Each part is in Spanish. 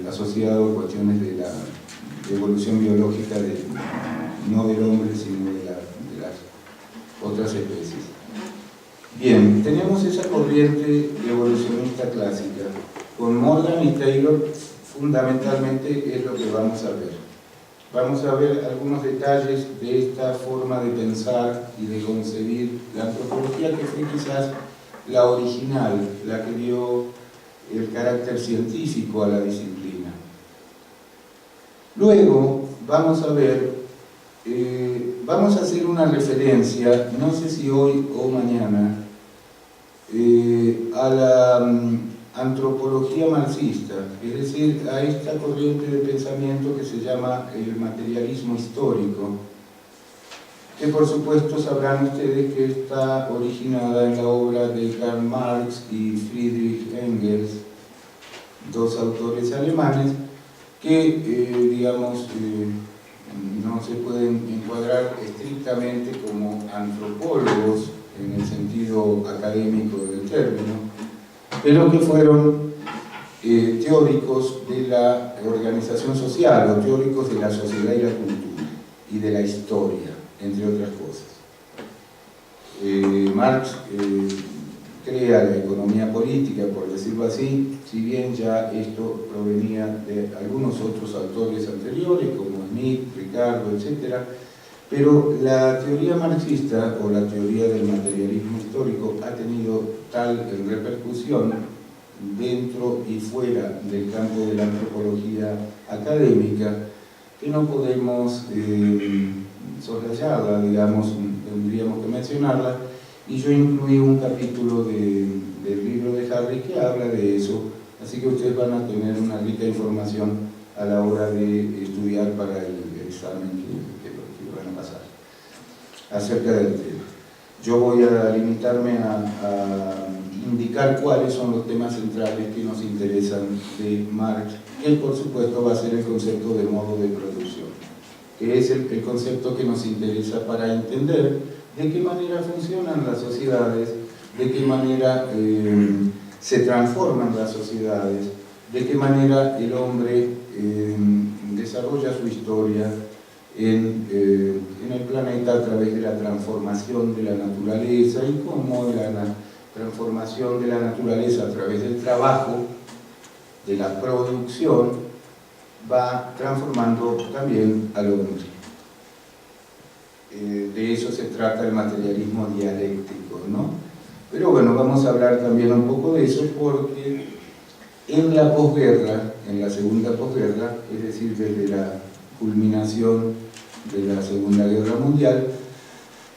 asociado a cuestiones de la evolución biológica no del hombre, sino de las otras especies. Bien, tenemos esa corriente evolucionista clásica. Con Morgan y Taylor, fundamentalmente, es lo que vamos a ver. Vamos a ver algunos detalles de esta forma de pensar y de concebir la antropología, que fue quizás la original, la que dio el carácter científico a la disciplina. Luego vamos a ver, vamos a hacer una referencia, no sé si hoy o mañana, a la antropología marxista, es decir, a esta corriente de pensamiento que se llama el materialismo histórico, que por supuesto sabrán ustedes que está originada en la obra de Karl Marx y Friedrich Engels, dos autores alemanes que, digamos, no se pueden encuadrar estrictamente como antropólogos en el sentido académico del término, pero que fueron teóricos de la organización social, o teóricos de la sociedad y la cultura, y de la historia, entre otras cosas. Marx crea la economía política, por decirlo así, si bien ya esto provenía de algunos otros autores anteriores, como Smith, Ricardo, etc., pero la teoría marxista, o la teoría del materialismo histórico, ha tenido tal repercusión dentro y fuera del campo de la antropología académica, que no podemos soslayarla, digamos, tendríamos que mencionarla, y yo incluí un capítulo del libro de Harry que habla de eso, así que ustedes van a tener una rica información a la hora de estudiar para el examen que van a pasar acerca del tema. Yo voy a limitarme a indicar cuáles son los temas centrales que nos interesan de Marx, que por supuesto va a ser el concepto de modo de producción, que es el concepto que nos interesa para entender de qué manera funcionan las sociedades, de qué manera se transforman las sociedades, de qué manera el hombre desarrolla su historia en el planeta a través de la transformación de la naturaleza, y cómo la transformación de la naturaleza a través del trabajo, de la producción, va transformando también al hombre. De eso se trata el materialismo dialéctico, ¿no? Pero bueno, vamos a hablar también un poco de eso, porque en la posguerra, en la segunda posguerra, es decir, desde la culminación de la Segunda Guerra Mundial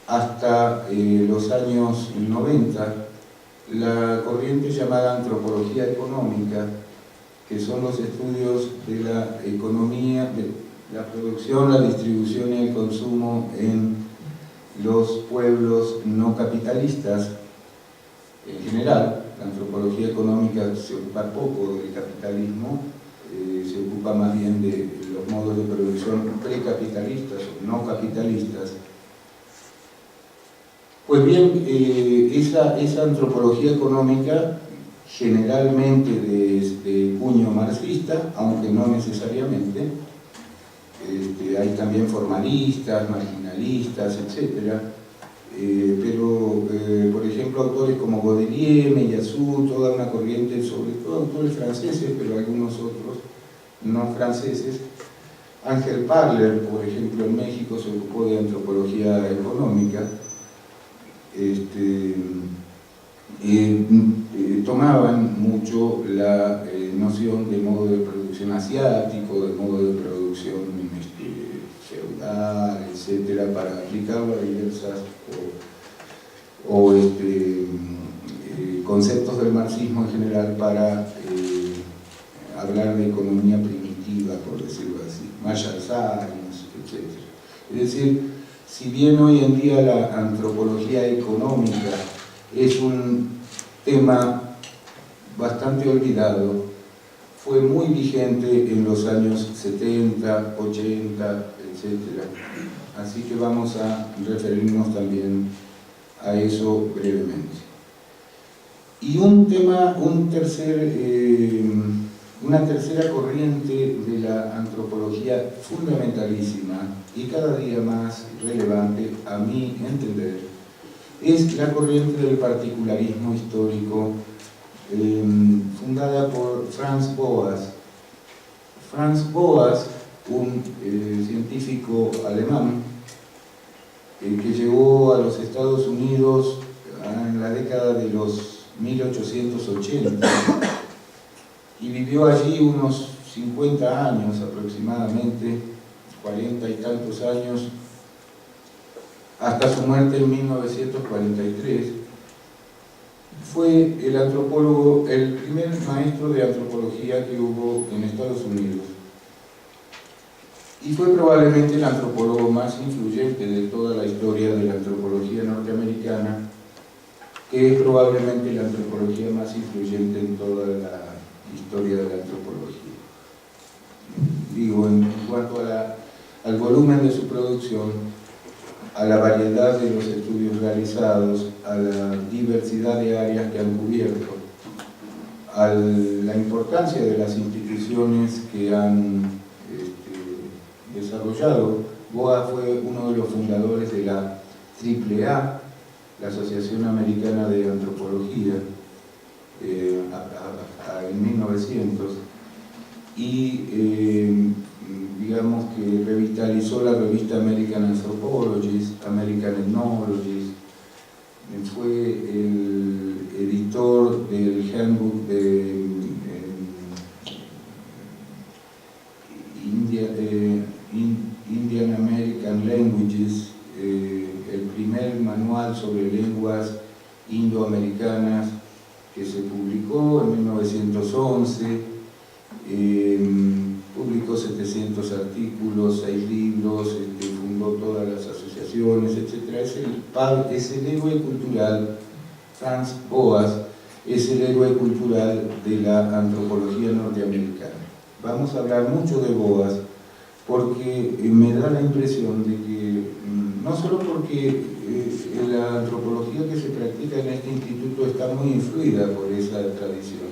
hasta los años 90, la corriente llamada antropología económica, que son los estudios de la economía, de la producción, la distribución y el consumo en los pueblos no capitalistas en general. La antropología económica se ocupa poco del capitalismo, se ocupa más bien de los modos de producción precapitalistas o no capitalistas. Pues bien, esa antropología económica, generalmente de puño marxista, aunque no necesariamente, hay también formalistas, marginalistas, etc. Pero, por ejemplo, autores como Baudelaire, Meillassoux, toda una corriente, sobre todo autores franceses, pero algunos otros no franceses. Ángel Parler, por ejemplo, en México se ocupó de antropología económica. Tomaban mucho la noción de modo de producción asiático, de modo de producción feudal, etcétera, para aplicarlo a diversas conceptos del marxismo en general, para hablar de economía primitiva, por decirlo así, Marshall Sahlins, etc. Es decir, si bien hoy en día la antropología económica es un tema bastante olvidado, fue muy vigente en los años 70, 80, etc. Así que vamos a referirnos también a eso brevemente. Y un tercer una tercera corriente de la antropología fundamentalísima y cada día más relevante, a mi entender, es la corriente del particularismo histórico fundada por Franz Boas. Franz Boas, un científico alemán que llegó a los Estados Unidos en la década de los 1880 y vivió allí unos 50 años aproximadamente, 40 y tantos años, hasta su muerte en 1943, fue el antropólogo, el primer maestro de antropología que hubo en Estados Unidos. Y fue probablemente el antropólogo más influyente de toda la historia de la antropología norteamericana, que es probablemente la antropología más influyente en toda la historia de la antropología. Digo, en cuanto al volumen de su producción, a la variedad de los estudios realizados, a la diversidad de áreas que han cubierto, a la importancia de las instituciones que han desarrollado. Boas fue uno de los fundadores de la AAA, la Asociación Americana de Antropología, en 1900, y digamos que revitalizó la revista American Anthropologist, American Ethnologist, fue el editor del Handbook de Indian American Languages, el primer manual sobre lenguas indoamericanas que se publicó en 1911, publicó 700 artículos, 6 libros, fundó todas las asociaciones, etc. Es el héroe cultural. Franz Boas es el héroe cultural de la antropología norteamericana. Vamos a hablar mucho de Boas porque me da la impresión de que, no solo porque la antropología que se practica en este instituto está muy influida por esa tradición,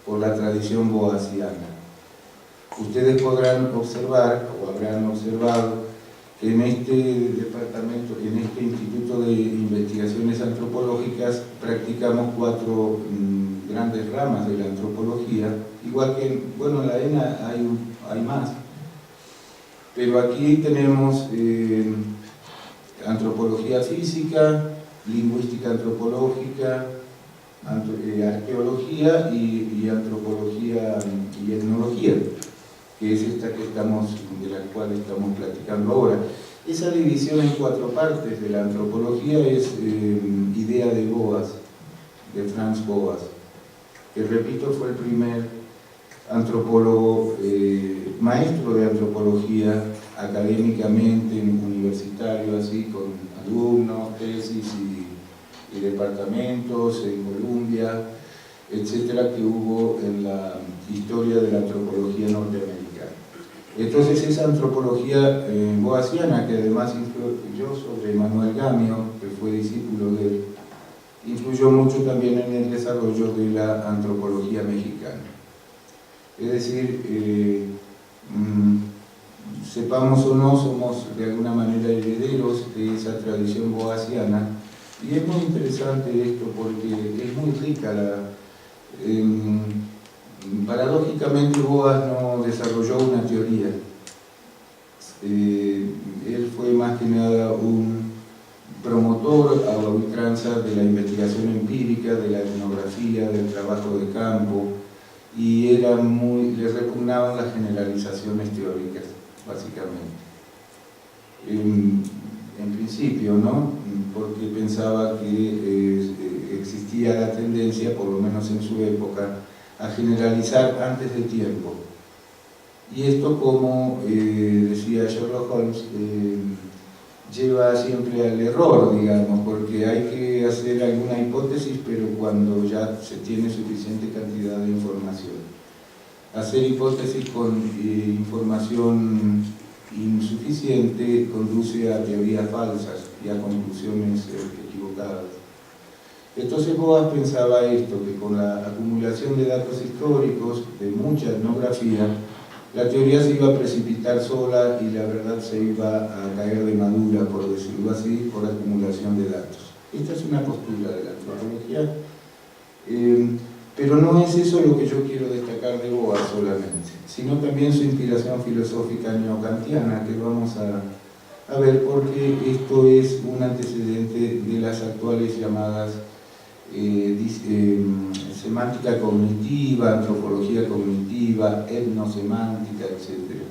por la tradición boasiana. Ustedes podrán observar, o habrán observado, que en este departamento, en este Instituto de Investigaciones Antropológicas, practicamos 4 grandes ramas de la antropología, igual que, bueno, en la ENA hay más, pero aquí tenemos antropología física, lingüística antropológica, arqueología y antropología y etnología, que es esta de la cual estamos platicando ahora. Esa división en 4 partes de la antropología es idea de Boas, de Franz Boas, que repito fue el primer antropólogo, maestro de antropología académicamente, universitario, así, con alumnos, tesis y departamentos en Columbia, etcétera, que hubo en la historia de la antropología norteamericana. Entonces esa antropología boasiana, que además influyó sobre Manuel Gamio, que fue discípulo de él, influyó mucho también en el desarrollo de la antropología mexicana. Es decir, sepamos o no, somos de alguna manera herederos de esa tradición boasiana, y es muy interesante esto porque es muy rica paradójicamente Boas no desarrolló una teoría. Él fue más que nada un promotor a la ultranza de la investigación empírica, de la etnografía, del trabajo de campo, y le repugnaban las generalizaciones teóricas, básicamente. En principio, ¿no? Porque pensaba que existía la tendencia, por lo menos en su época, a generalizar antes de tiempo. Y esto, como decía Sherlock Holmes, lleva siempre al error, digamos, porque hay que hacer alguna hipótesis, pero cuando ya se tiene suficiente cantidad de información. Hacer hipótesis con información insuficiente conduce a teorías falsas y a conclusiones equivocadas. Entonces Boas pensaba esto, que con la acumulación de datos históricos, de mucha etnografía, la teoría se iba a precipitar sola y la verdad se iba a caer de madura, por decirlo así, por acumulación de datos. Esta es una postura de la antropología, pero no es eso lo que yo quiero destacar de Boas solamente, sino también su inspiración filosófica neokantiana, que vamos a ver porque esto es un antecedente de las actuales llamadas semántica cognitiva, antropología cognitiva, etnosemántica, etc.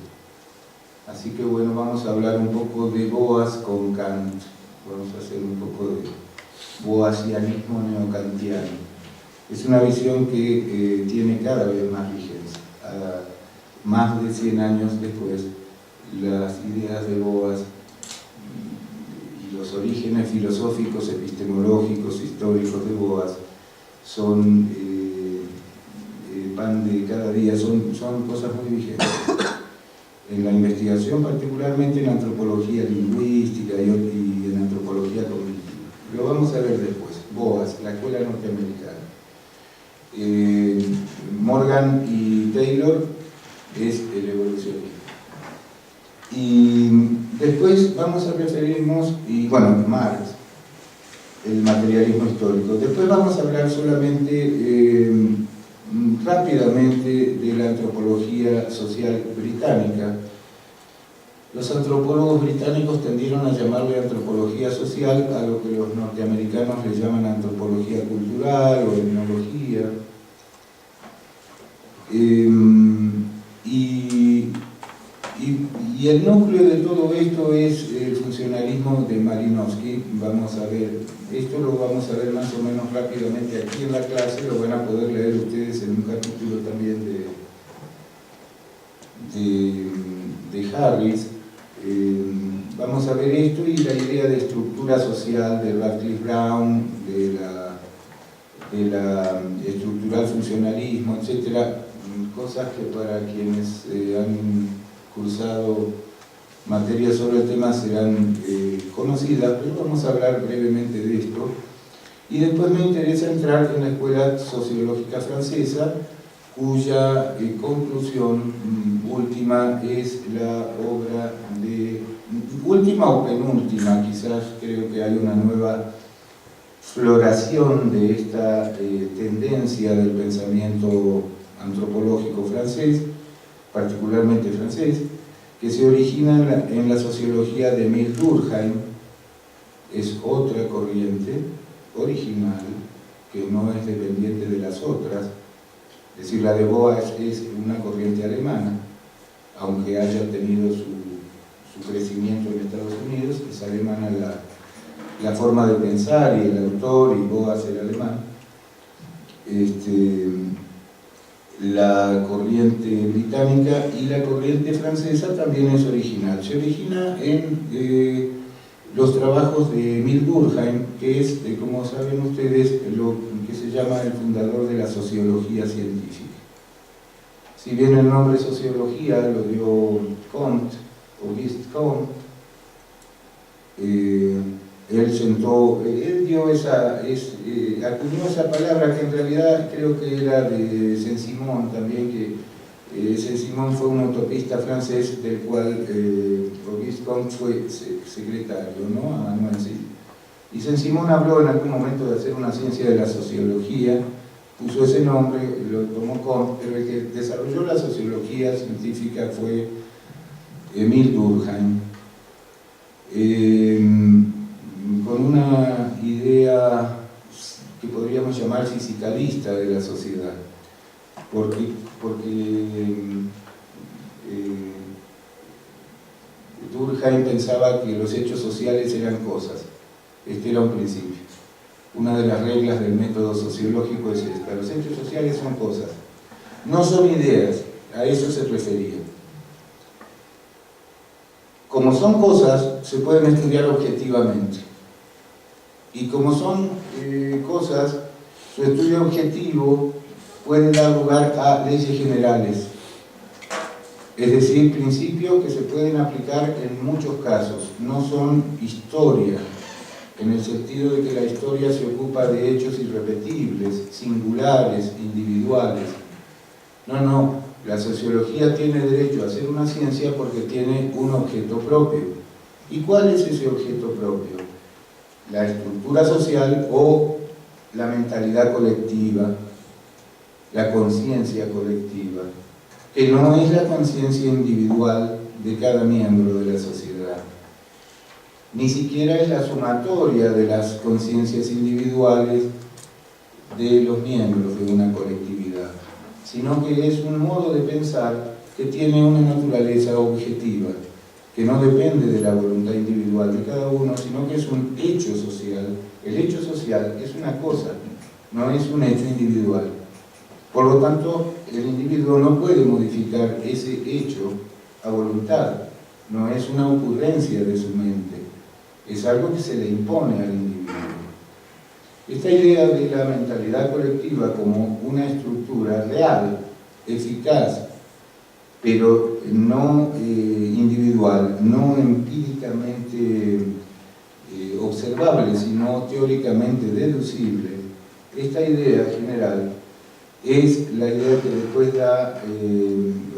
Así que bueno, vamos a hablar un poco de Boas con Kant, vamos a hacer un poco de boasianismo neokantiano. Es una visión que tiene cada vez más vigencia. Más de 100 años después, las ideas de Boas y los orígenes filosóficos, epistemológicos, históricos de Boas son pan de cada día, son cosas muy vigentes. En la investigación, particularmente en antropología lingüística y en antropología cognitiva. Lo vamos a ver después. Boas, la escuela norteamericana. Morgan y Taylor es el evolucionismo. Y después vamos a referirnos, y bueno, Marx, el materialismo histórico. Después vamos a hablar solamente, rápidamente, de la antropología social británica. Los antropólogos británicos tendieron a llamarle antropología social a lo que los norteamericanos le llaman antropología cultural o etnología. Y el núcleo de todo esto es el funcionalismo de Malinowski. Vamos a ver, esto lo vamos a ver más o menos rápidamente aquí en la clase, lo van a poder leer ustedes en un capítulo también de Harris. Vamos a ver esto y la idea de estructura social de Radcliffe Brown, de la estructural funcionalismo, etcétera, cosas que para quienes han cursado materias sobre el tema serán conocidas, pero vamos a hablar brevemente de esto. Y después me interesa entrar en la escuela sociológica francesa, cuya conclusión última es la obra de, última o penúltima, quizás creo que hay una nueva floración de esta tendencia del pensamiento antropológico francés, particularmente francés, que se origina en la sociología de Émile Durkheim. Es otra corriente original que no es dependiente de las otras. Es decir, la de Boas es una corriente alemana, aunque haya tenido su crecimiento en Estados Unidos, es alemana la forma de pensar y el autor, y Boas era alemán. La corriente británica y la corriente francesa también es original. Se origina en los trabajos de Émile Durkheim, que es, como saben ustedes, lo que se llama el fundador de la sociología científica. Si bien el nombre sociología lo dio Comte, Auguste Comte, él dio acuñó esa palabra que en realidad creo que era de Saint-Simon también, que Saint-Simon fue un utopista francés del cual Auguste Comte fue secretario, ¿no? Amanuense. Y Saint-Simon habló en algún momento de hacer una ciencia de la sociología, puso ese nombre, lo tomó Comte, pero el que desarrolló la sociología científica fue Émile Durkheim. Con una idea que podríamos llamar fisicalista de la sociedad, porque Durkheim pensaba que los hechos sociales eran cosas. Este era un principio. Una de las reglas del método sociológico es esta: los hechos sociales son cosas, no son ideas. A eso se refería. Como son cosas, se pueden estudiar objetivamente. Y como son cosas, su estudio objetivo puede dar lugar a leyes generales, es decir, principios que se pueden aplicar en muchos casos, no son historia, en el sentido de que la historia se ocupa de hechos irrepetibles, singulares, individuales. No, la sociología tiene derecho a ser una ciencia porque tiene un objeto propio. ¿Y cuál es ese objeto propio? La estructura social o la mentalidad colectiva, la conciencia colectiva, que no es la conciencia individual de cada miembro de la sociedad. Ni siquiera es la sumatoria de las conciencias individuales de los miembros de una colectividad, sino que es un modo de pensar que tiene una naturaleza objetiva, que no depende de la voluntad individual de cada uno, sino que es un hecho social. El hecho social es una cosa, no es un hecho individual. Por lo tanto, el individuo no puede modificar ese hecho a voluntad, no es una ocurrencia de su mente, es algo que se le impone al individuo. Esta idea de la mentalidad colectiva como una estructura real, eficaz, pero no individual, no empíricamente observable, sino teóricamente deducible, esta idea general es la idea que después da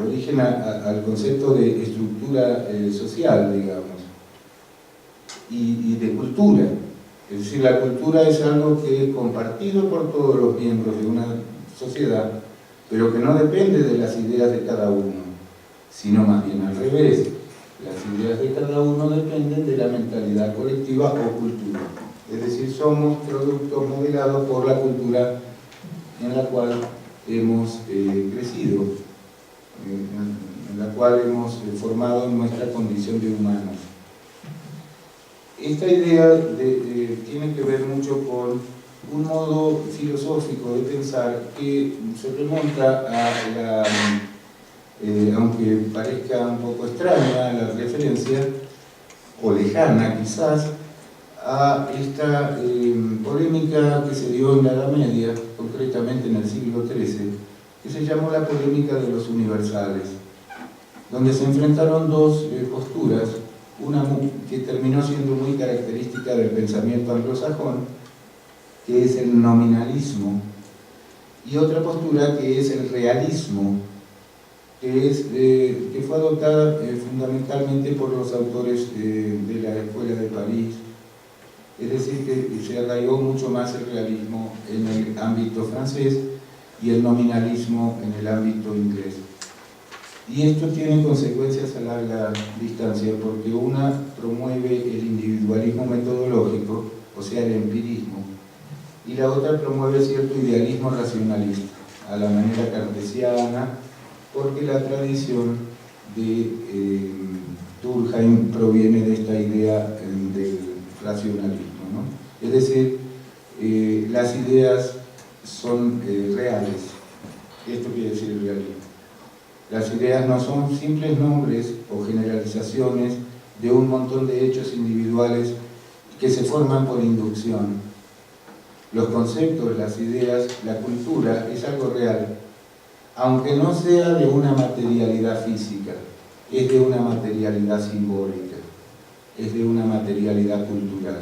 origen al concepto de estructura social, digamos, y de cultura. Es decir, la cultura es algo que es compartido por todos los miembros de una sociedad, pero que no depende de las ideas de cada uno, sino más bien al revés. Las ideas de cada uno dependen de la mentalidad colectiva o cultura. Es decir, somos productos modelados por la cultura en la cual hemos crecido, en la cual hemos formado nuestra condición de humanos. Esta idea tiene que ver mucho con un modo filosófico de pensar que se remonta a la, aunque parezca un poco extraña la referencia, o lejana quizás, a esta polémica que se dio en la Edad Media, concretamente en el siglo XIII, que se llamó la polémica de los universales, donde se enfrentaron dos posturas, una que terminó siendo muy característica del pensamiento anglosajón, que es el nominalismo, y otra postura que es el realismo, que fue adoptada fundamentalmente por los autores de la Escuela de París. Es decir, que se arraigó mucho más el realismo en el ámbito francés y el nominalismo en el ámbito inglés. Y esto tiene consecuencias a larga distancia, porque una promueve el individualismo metodológico, o sea, el empirismo, y la otra promueve cierto idealismo racionalista, a la manera cartesiana, porque la tradición de Durkheim proviene de esta idea del racionalismo, ¿no? Es decir, las ideas son reales. Esto quiere decir el realismo. Las ideas no son simples nombres o generalizaciones de un montón de hechos individuales que se forman por inducción. Los conceptos, las ideas, la cultura es algo real, aunque no sea de una materialidad física, es de una materialidad simbólica, es de una materialidad cultural.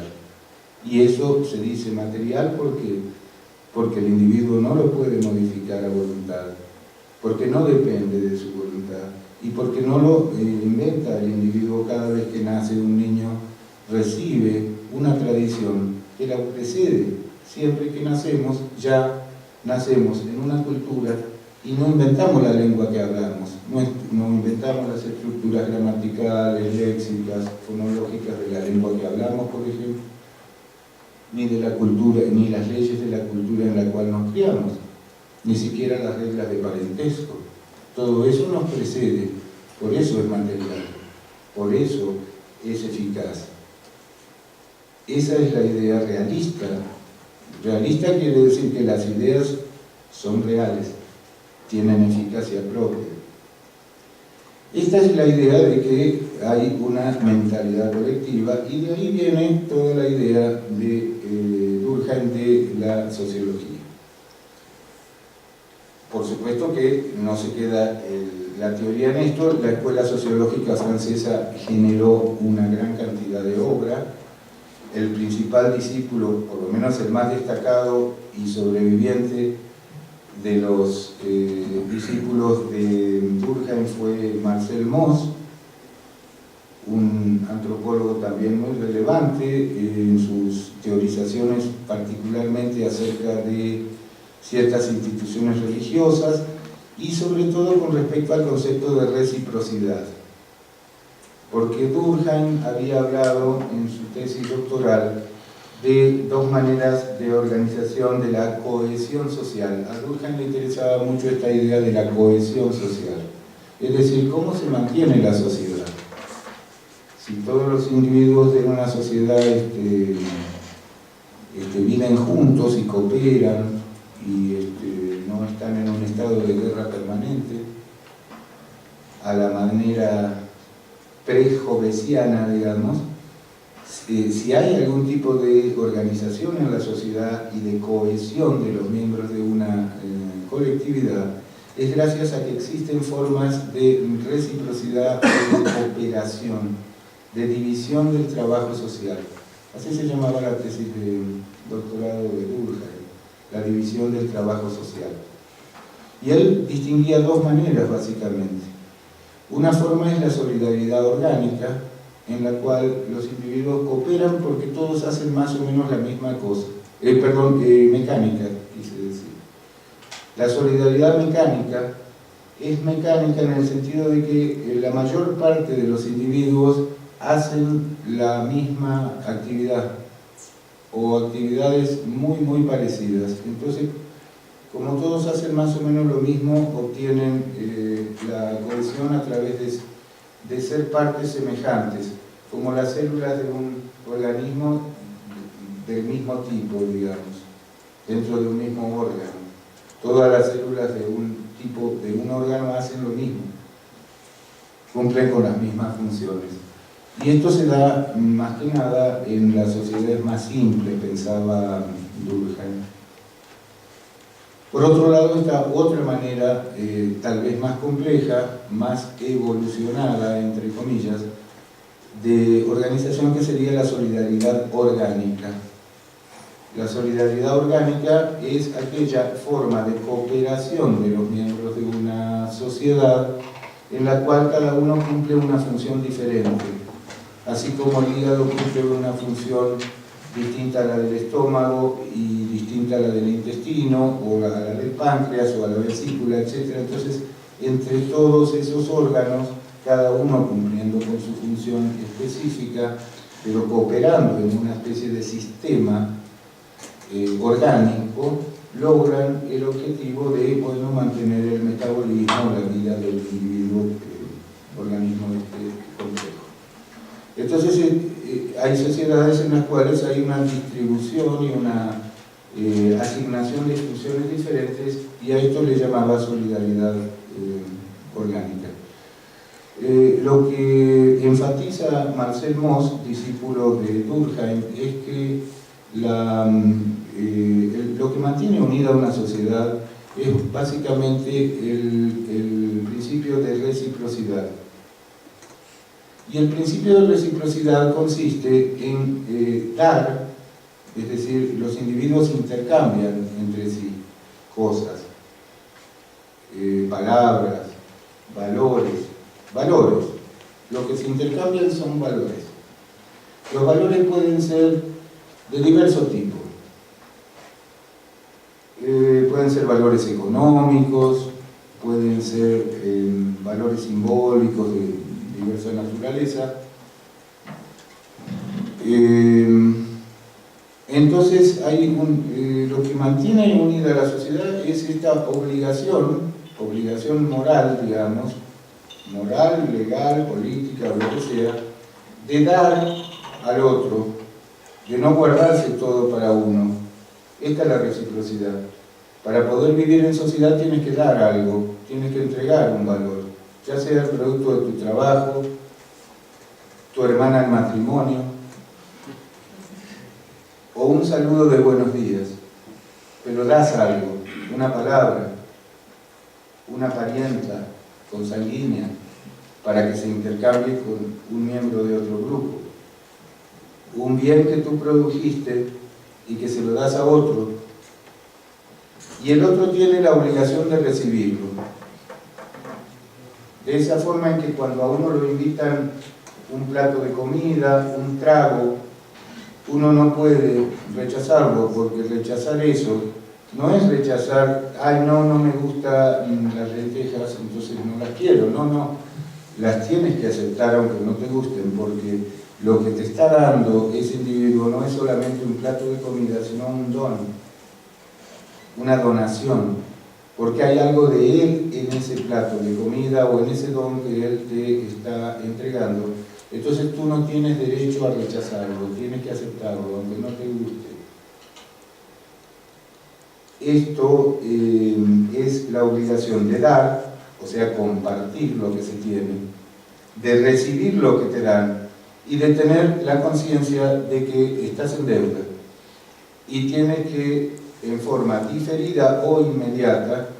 Y eso se dice material porque el individuo no lo puede modificar a voluntad, porque no depende de su voluntad y porque no lo inventa el individuo. Cada vez que nace un niño recibe una tradición que la precede. Siempre que nacemos, ya nacemos en una cultura y no inventamos la lengua que hablamos, no inventamos las estructuras gramaticales, léxicas, fonológicas de la lengua que hablamos, por ejemplo, ni de la cultura, ni las leyes de la cultura en la cual nos criamos, ni siquiera las reglas de parentesco. Todo eso nos precede, por eso es material, por eso es eficaz. Esa es la idea realista. Realista quiere decir que las ideas son reales, tienen eficacia propia. Esta es la idea de que hay una mentalidad colectiva, y de ahí viene toda la idea de Durkheim de la sociología. Por supuesto que no se queda la teoría en esto. La escuela sociológica francesa generó una gran cantidad de obra, el principal discípulo, por lo menos el más destacado y sobreviviente de los discípulos de Durkheim fue Marcel Mauss, un antropólogo también muy relevante en sus teorizaciones, particularmente acerca de ciertas instituciones religiosas y sobre todo con respecto al concepto de reciprocidad. Porque Durkheim había hablado en su tesis doctoral de dos maneras de organización de la cohesión social. A Durkheim le interesaba mucho esta idea de la cohesión social, es decir, cómo se mantiene la sociedad. Si todos los individuos de una sociedad viven juntos y cooperan y no están en un estado de guerra permanente, a la manera pre-jovesiana, digamos, si hay algún tipo de organización en la sociedad y de cohesión de los miembros de una colectividad, es gracias a que existen formas de reciprocidad, de cooperación, de división del trabajo social. Así se llamaba la tesis de doctorado de Durkheim, la división del trabajo social. Y él distinguía dos maneras, básicamente. Una forma es la solidaridad orgánica, en la cual los individuos cooperan porque todos hacen más o menos la misma cosa. Mecánica, quise decir. La solidaridad mecánica es mecánica en el sentido de que la mayor parte de los individuos hacen la misma actividad o actividades muy parecidas. Entonces, como todos hacen más o menos lo mismo, obtienen la cohesión a través de ser partes semejantes, como las células de un organismo del mismo tipo, digamos, dentro de un mismo órgano. Todas las células de un órgano hacen lo mismo, cumplen con las mismas funciones. Y esto se da más que nada en las sociedades más simples, pensaba Durkheim. Por otro lado está otra manera, tal vez más compleja, más evolucionada, entre comillas, de organización, que sería la solidaridad orgánica. La solidaridad orgánica es aquella forma de cooperación de los miembros de una sociedad en la cual cada uno cumple una función diferente. Así como el hígado cumple una función distinta a la del estómago y distinta a la del intestino, o a la del páncreas, o a la vesícula, etc. Entonces, entre todos esos órganos, cada uno cumpliendo con su función específica, pero cooperando en una especie de sistema orgánico, logran el objetivo de mantener el metabolismo, la vida del individuo, organismo complejo. Entonces, hay sociedades en las cuales hay una distribución y una asignación de funciones diferentes, y a esto le llamaba solidaridad orgánica. Lo que enfatiza Marcel Mauss, discípulo de Durkheim, es que lo que mantiene unida una sociedad es básicamente el principio de reciprocidad. Y el principio de reciprocidad consiste en dar, es decir, los individuos intercambian entre sí cosas, palabras, valores. Lo que se intercambian son valores. Los valores pueden ser de diversos tipos. Pueden ser valores económicos, pueden ser valores simbólicos de diversa naturaleza. Entonces lo que mantiene unida a la sociedad es esta obligación moral, digamos, moral, legal, política, o lo que sea, de dar al otro, de no guardarse todo para uno. Esta es la reciprocidad. Para poder vivir en sociedad tienes que dar algo, tienes que entregar un valor, ya sea el producto de tu trabajo, tu hermana en matrimonio, o un saludo de buenos días, pero das algo, una palabra, una parienta consanguínea, para que se intercambie con un miembro de otro grupo. un bien que tú produjiste y que se lo das a otro, y el otro tiene la obligación de recibirlo. De esa forma en que cuando a uno lo invitan un plato de comida, un trago, uno no puede rechazarlo, porque rechazar eso no es rechazar, ay no, no me gustan las lentejas, entonces no las quiero, no, las tienes que aceptar aunque no te gusten, porque lo que te está dando ese individuo no es solamente un plato de comida, sino un don, una donación, porque hay algo de él en ese plato de comida o en ese don que él te está entregando. Entonces tú no tienes derecho a rechazarlo, tienes que aceptarlo, aunque no te guste. Esto es la obligación de dar, o sea, compartir lo que se tiene, de recibir lo que te dan y de tener la conciencia de que estás en deuda y tienes que, en forma diferida o inmediata,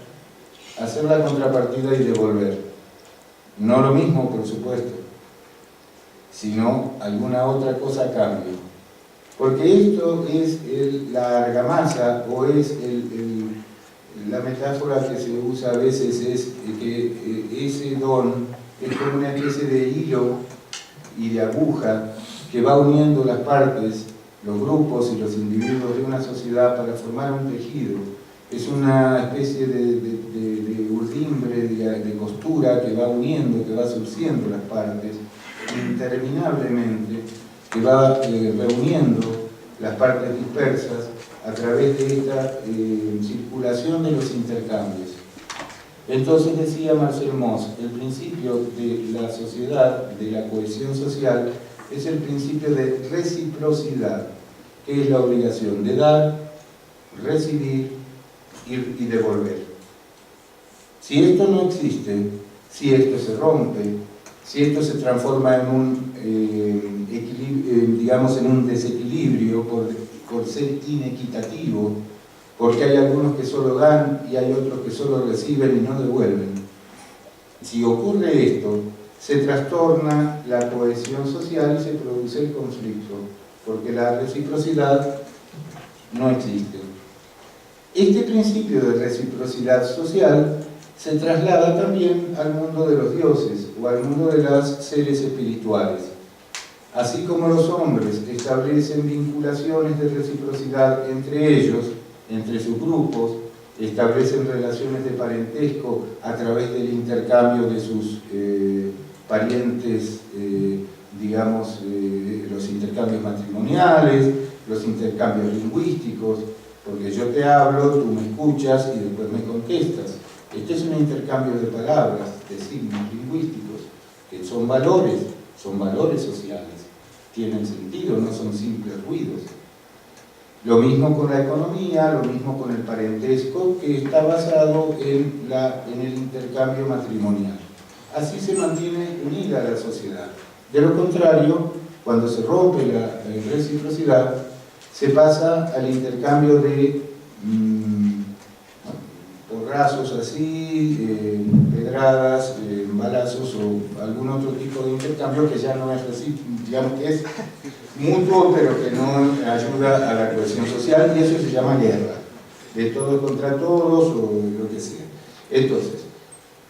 hacer la contrapartida y devolver. No lo mismo, por supuesto, sino alguna otra cosa a cambio. Porque esto es la argamasa, o es la metáfora que se usa a veces, es que ese don es como una especie de hilo y de aguja que va uniendo las partes, los grupos y los individuos de una sociedad para formar un tejido. Es una especie de urdimbre, de costura que va uniendo, que va surciendo las partes interminablemente, que va reuniendo las partes dispersas a través de esta circulación de los intercambios. Entonces decía Marcel Mauss, el principio de la sociedad, de la cohesión social, es el principio de reciprocidad, que es la obligación de dar, recibir y devolver. Si esto no existe, si esto se rompe, si esto se transforma en un digamos en un desequilibrio por ser inequitativo, porque hay algunos que solo dan y hay otros que solo reciben y no devuelven. Si ocurre esto, se trastorna la cohesión social y se produce el conflicto, porque la reciprocidad no existe. Este principio de reciprocidad social se traslada también al mundo de los dioses o al mundo de los seres espirituales. Así como los hombres establecen vinculaciones de reciprocidad entre ellos, entre sus grupos, establecen relaciones de parentesco a través del intercambio de sus parientes, digamos, los intercambios matrimoniales, los intercambios lingüísticos, porque yo te hablo, tú me escuchas y después me contestas. Este es un intercambio de palabras, de signos lingüísticos, que son valores sociales, tienen sentido, no son simples ruidos. Lo mismo con la economía, lo mismo con el parentesco, que está basado en el intercambio matrimonial. Así se mantiene unida la sociedad. De lo contrario, cuando se rompe la reciprocidad, se pasa al intercambio de porrazos así, pedradas, balazos o algún otro tipo de intercambio que ya no es así, digamos que es mutuo pero que no ayuda a la cohesión social, y eso se llama guerra, de todos contra todos o lo que sea. Entonces,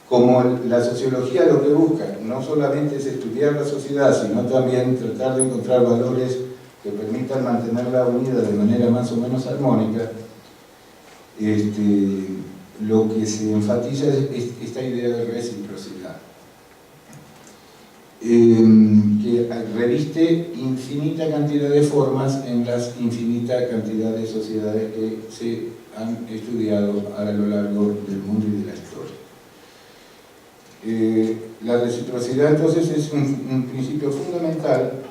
como la sociología lo que busca no solamente es estudiar la sociedad, sino también tratar de encontrar valores que permitan mantenerla unida de manera más o menos armónica, lo que se enfatiza es esta idea de reciprocidad, que reviste infinita cantidad de formas en las infinitas cantidades de sociedades que se han estudiado a lo largo del mundo y de la historia. La reciprocidad entonces es un principio fundamental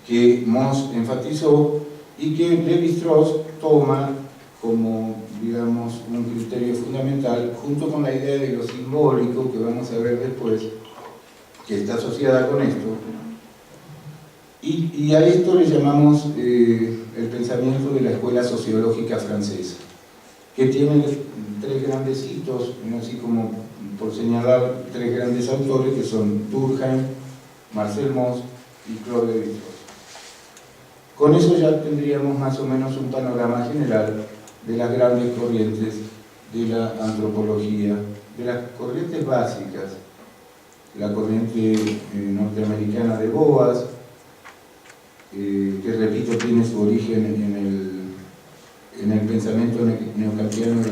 que Mauss enfatizó y que Lévi-Strauss toma como, digamos, un criterio fundamental, junto con la idea de lo simbólico, que vamos a ver después, que está asociada con esto, y a esto le llamamos el pensamiento de la escuela sociológica francesa, que tiene tres grandes hitos, así como por señalar tres grandes autores, que son Durkheim, Marcel Mauss y Claude Lévi-Strauss. Con eso ya tendríamos más o menos un panorama general de las grandes corrientes de la antropología, de las corrientes básicas. La corriente norteamericana de Boas, que repito tiene su origen en el pensamiento neokantiano de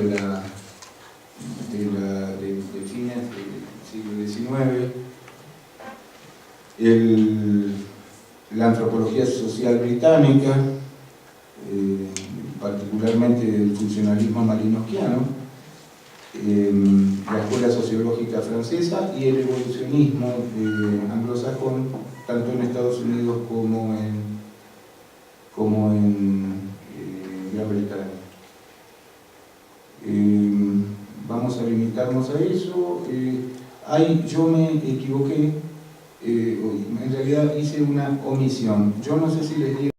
fines del siglo XIX, la antropología social británica, particularmente el funcionalismo malinowskiano, la escuela sociológica francesa y el evolucionismo anglosajón, tanto en Estados Unidos como en Gran Bretaña. Vamos a limitarnos a eso. Yo me equivoqué, en realidad hice una omisión. Yo no sé si les di